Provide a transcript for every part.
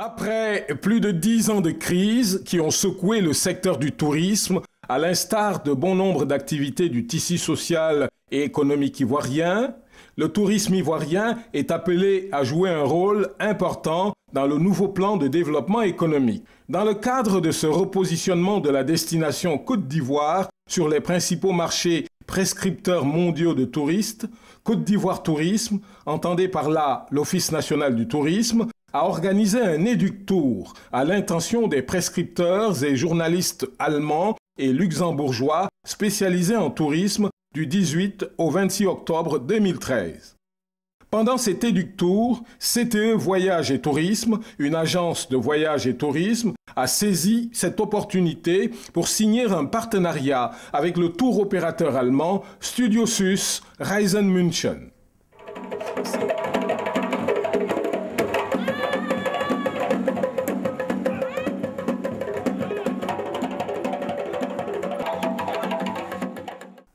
Après plus de 10 ans de crise qui ont secoué le secteur du tourisme, à l'instar de bon nombre d'activités du tissu social et économique ivoirien, le tourisme ivoirien est appelé à jouer un rôle important dans le nouveau plan de développement économique. Dans le cadre de ce repositionnement de la destination Côte d'Ivoire sur les principaux marchés prescripteurs mondiaux de touristes, Côte d'Ivoire Tourisme, entendez par là l'Office national du tourisme, a organisé un éductour à l'intention des prescripteurs et journalistes allemands et luxembourgeois spécialisés en tourisme du 18 au 26 octobre 2013. Pendant cet éductour, CTE Voyage et Tourisme, une agence de voyage et tourisme, a saisi cette opportunité pour signer un partenariat avec le tour opérateur allemand Studio Sus Reisen München.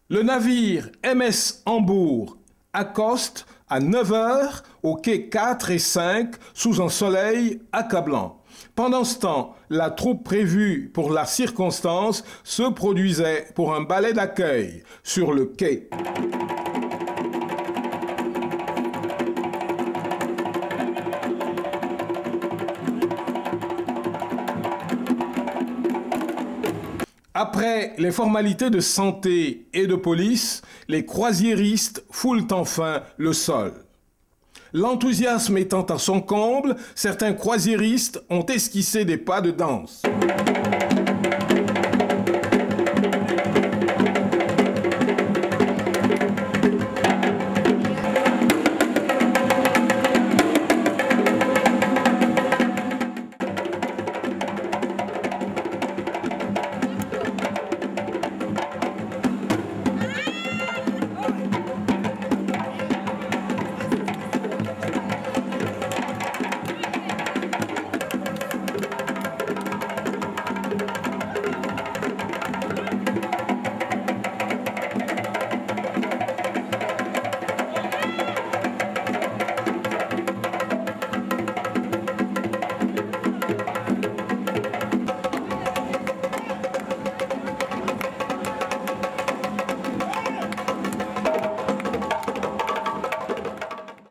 Le navire MS Hambourg accoste à 9 h au quai 4 et 5 sous un soleil accablant. Pendant ce temps, la troupe prévue pour la circonstance se produisait pour un ballet d'accueil sur le quai. Après les formalités de santé et de police, les croisiéristes foulent enfin le sol. L'enthousiasme étant à son comble, certains croisiéristes ont esquissé des pas de danse.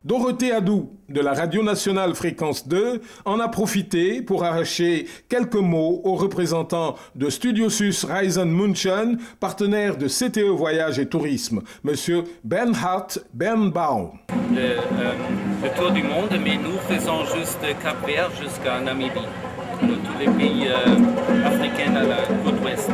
Dorothée Adou, de la Radio Nationale Fréquence 2, en a profité pour arracher quelques mots aux représentants de Studio Sus Reisen München, partenaire de CTE Voyage et Tourisme, M. Bernhard Bernbaum. Le tour du monde, mais nous faisons juste Cap-Vert jusqu'à Namibie, tous les pays africains à la côte ouest.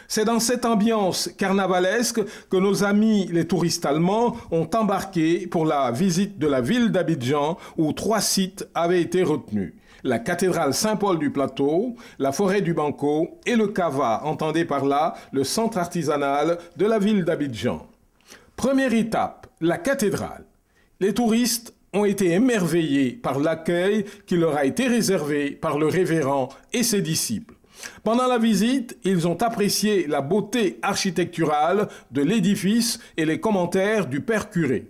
C'est dans cette ambiance carnavalesque que nos amis les touristes allemands ont embarqué pour la visite de la ville d'Abidjan où 3 sites avaient été retenus. La cathédrale Saint-Paul du Plateau, la forêt du Banco et le Cava, entendez par là le centre artisanal de la ville d'Abidjan. Première étape, la cathédrale. Les touristes ont été émerveillés par l'accueil qui leur a été réservé par le révérend et ses disciples. Pendant la visite, ils ont apprécié la beauté architecturale de l'édifice et les commentaires du père curé.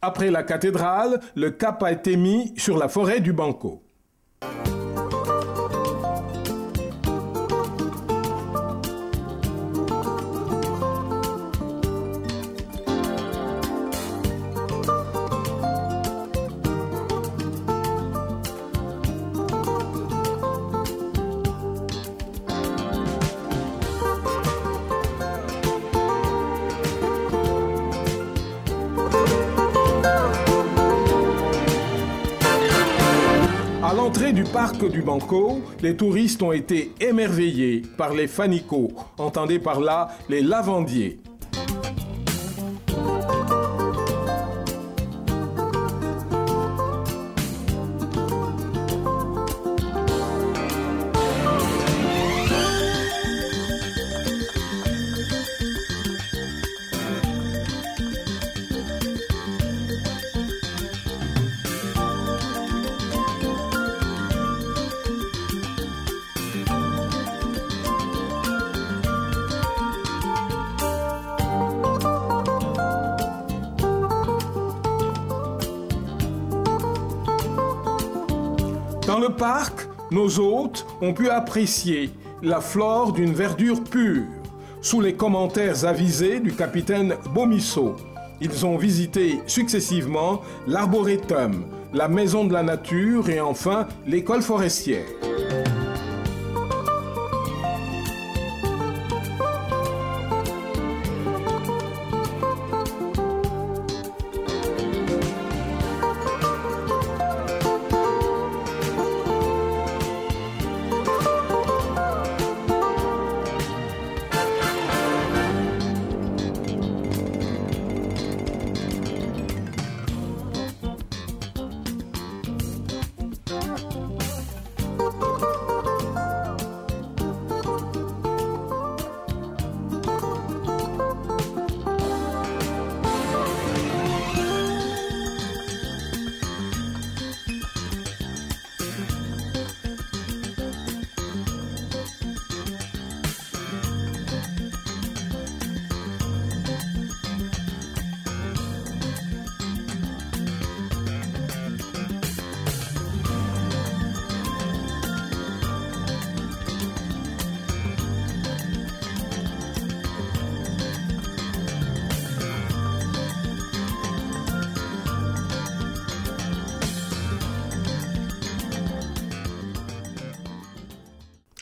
Après la cathédrale, le cap a été mis sur la forêt du Banco. À l'entrée du parc du Banco, les touristes ont été émerveillés par les fanicots, entendez par là les lavandiers. Dans le parc, nos hôtes ont pu apprécier la flore d'une verdure pure, sous les commentaires avisés du capitaine Bomisso. Ils ont visité successivement l'arboretum, la maison de la nature et enfin l'école forestière.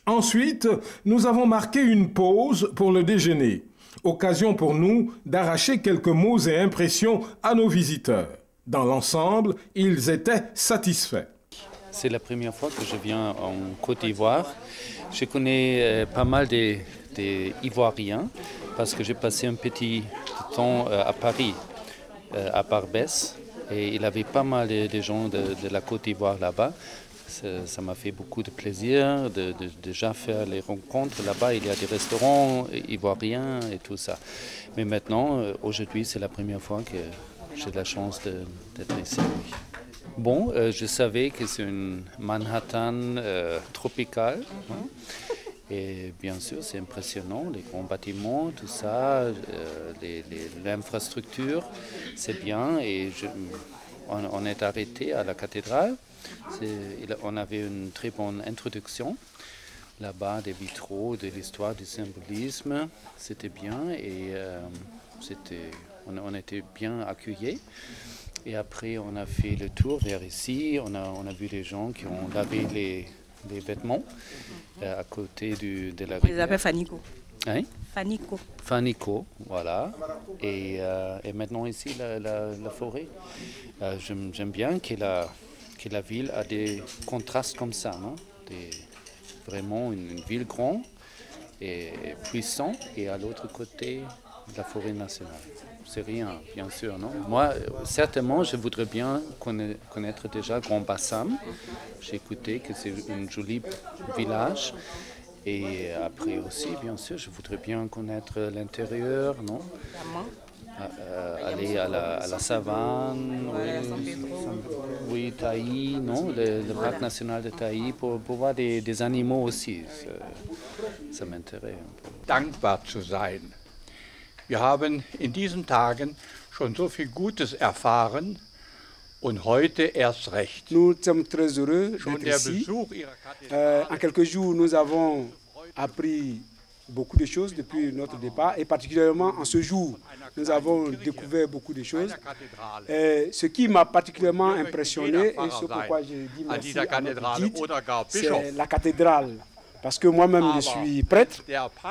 Ensuite, nous avons marqué une pause pour le déjeuner. Occasion pour nous d'arracher quelques mots et impressions à nos visiteurs. Dans l'ensemble, ils étaient satisfaits. C'est la première fois que je viens en Côte d'Ivoire. Je connais pas mal des Ivoiriens parce que j'ai passé un petit temps à Paris, à Barbès. Et il y avait pas mal de gens de la Côte d'Ivoire là-bas. Ça m'a fait beaucoup de plaisir de déjà faire les rencontres. Là-bas, il y a des restaurants ivoiriens et tout ça. Mais maintenant, aujourd'hui, c'est la première fois que j'ai la chance d'être ici. Bon, je savais que c'est une Manhattan tropicale. Hein. Et bien sûr, c'est impressionnant, les grands bâtiments, tout ça, l'infrastructure, c'est bien. Et on est arrêté à la cathédrale. On avait une très bonne introduction là-bas, des vitraux, de l'histoire du symbolisme. C'était bien et on était bien accueillis. Et après, on a fait le tour vers ici. On a vu les gens qui ont lavé les vêtements à côté de la rivière. On les appelle Fanico. Hein? Fanico. Fanico, voilà. Et maintenant ici, la forêt. J'aime bien que la ville a des contrastes comme ça, non? Vraiment une ville grande et puissante, et à l'autre côté, la forêt nationale. C'est rien, bien sûr, non? Moi, certainement, je voudrais bien connaître déjà Grand Bassam. J'ai écouté que c'est un joli village. Et après aussi, bien sûr, je voudrais bien connaître l'intérieur, non? Aller à la savane, oui, Taï, non? Le parc national de Taï, pour voir des animaux aussi. Ça m'intéresse un peu. Dankbar zu sein. Wir haben in diesen Tagen schon so viel Gutes erfahren und heute erst recht. Nous sommes très heureux d'être ici. En quelques jours, nous avons appris beaucoup de choses depuis notre départ, et particulièrement en ce jour, nous avons découvert beaucoup de choses. Ce qui m'a particulièrement impressionné, et ce pourquoi j'ai dit merci à notre guide, c'est la cathédrale. Parce que moi-même, je suis prêtre,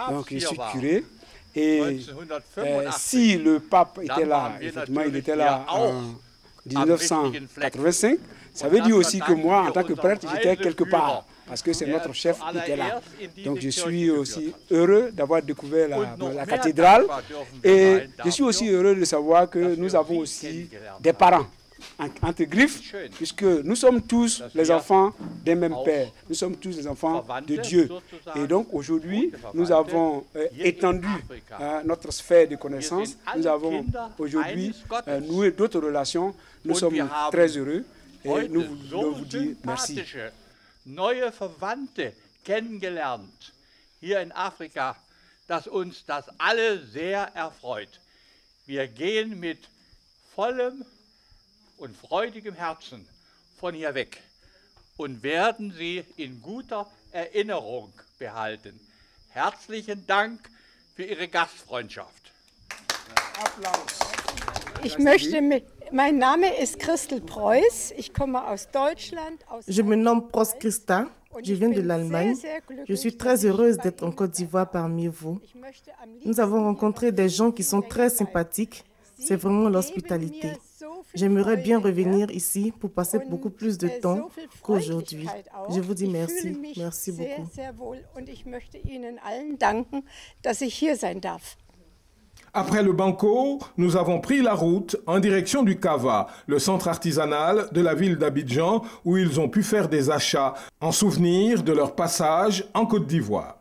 donc je suis curé. Et si le pape était là, effectivement, il était là en 1985, ça veut dire aussi que moi, en tant que prêtre, j'étais quelque part, parce que c'est notre chef qui était là. Donc je suis aussi heureux d'avoir découvert la cathédrale, et je suis aussi heureux de savoir que nous avons aussi des parents, entre griffes, puisque nous sommes tous les enfants d'un même Père. Nous sommes tous les enfants de Dieu. Et donc aujourd'hui, nous avons étendu notre sphère de connaissances. Nous avons aujourd'hui noué d'autres relations. Nous sommes très heureux et nous voulons vous dire merci. Neue Verwandte kennengelernt hier in Afrika, dass uns das alle sehr erfreut. Wir gehen mit vollem und freudigem Herzen von hier weg und werden sie in guter Erinnerung behalten. Herzlichen Dank für Ihre Gastfreundschaft. Mein Name ist Christel Preuß, ich komme aus Deutschland. Je me nomme Pros Christa, je viens de l'Allemagne. Je suis très heureuse d'être en Côte d'Ivoire parmi vous. Nous avons rencontré des gens qui sont très sympathiques. C'est vraiment l'hospitalité. J'aimerais bien revenir ici pour passer beaucoup plus de temps qu'aujourd'hui. Je vous dis merci. Merci beaucoup. Après le banco, nous avons pris la route en direction du Cava, le centre artisanal de la ville d'Abidjan, où ils ont pu faire des achats en souvenir de leur passage en Côte d'Ivoire.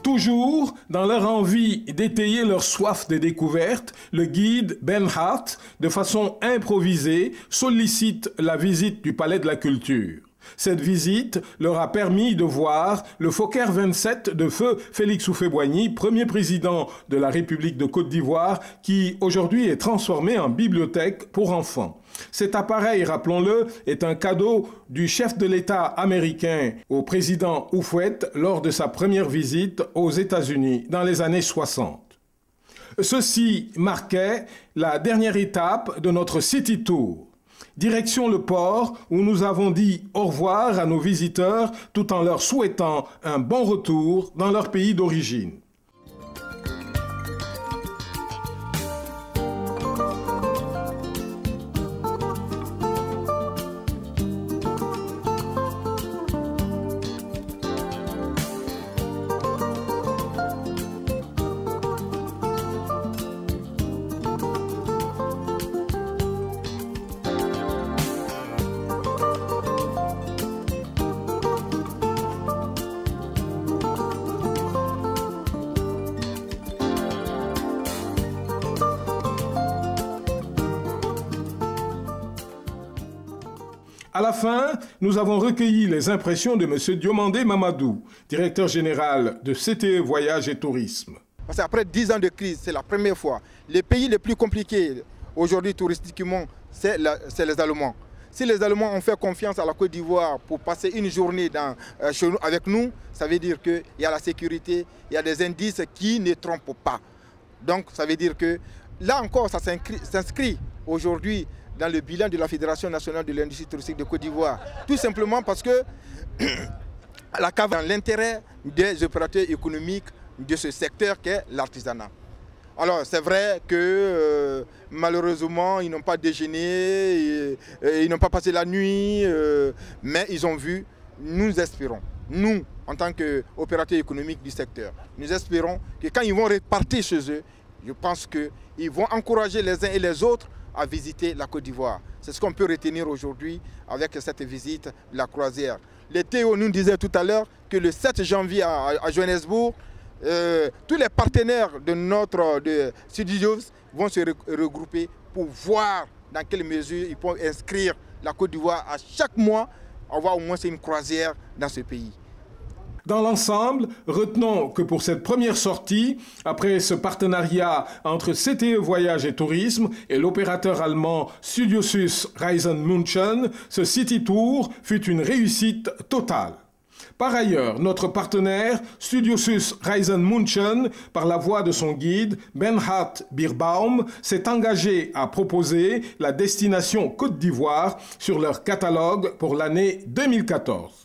Toujours dans leur envie d'étayer leur soif de découverte, le guide Ben Hart, de façon improvisée, sollicite la visite du Palais de la Culture. Cette visite leur a permis de voir le Fokker 27 de feu Félix Houphouët-Boigny, premier président de la République de Côte d'Ivoire, qui aujourd'hui est transformé en bibliothèque pour enfants. Cet appareil, rappelons-le, est un cadeau du chef de l'État américain au président Houphouët lors de sa première visite aux États-Unis dans les années 60. Ceci marquait la dernière étape de notre City Tour. Direction le port où nous avons dit au revoir à nos visiteurs tout en leur souhaitant un bon retour dans leur pays d'origine. À la fin, nous avons recueilli les impressions de M. Diomandé Mamadou, directeur général de CTE Voyage et Tourisme. Parce qu'après 10 ans de crise, c'est la première fois. Les pays les plus compliqués aujourd'hui touristiquement, c'est les Allemands. Si les Allemands ont fait confiance à la Côte d'Ivoire pour passer une journée avec nous, ça veut dire qu'il y a la sécurité, il y a des indices qui ne trompent pas. Donc ça veut dire que là encore, ça s'inscrit aujourd'hui dans le bilan de la Fédération nationale de l'industrie touristique de Côte d'Ivoire. Tout simplement parce que la CAF a l'intérêt des opérateurs économiques de ce secteur qu'est l'artisanat. Alors c'est vrai que malheureusement ils n'ont pas déjeuné, ils n'ont pas passé la nuit, mais ils ont vu, nous espérons, nous en tant qu'opérateurs économiques du secteur, nous espérons que quand ils vont repartir chez eux, je pense qu'ils vont encourager les uns et les autres à visiter la Côte d'Ivoire. C'est ce qu'on peut retenir aujourd'hui avec cette visite de la croisière. Les Théo nous disait tout à l'heure que le 7 janvier à Johannesburg, tous les partenaires de notre studios vont se regrouper pour voir dans quelle mesure ils peuvent inscrire la Côte d'Ivoire à chaque mois, avoir au moins une croisière dans ce pays. Dans l'ensemble, retenons que pour cette première sortie, après ce partenariat entre CTE Voyage et Tourisme et l'opérateur allemand Studiosus Reisen München, ce City Tour fut une réussite totale. Par ailleurs, notre partenaire Studiosus Reisen München, par la voix de son guide Bernhard Bierbaum, s'est engagé à proposer la destination Côte d'Ivoire sur leur catalogue pour l'année 2014.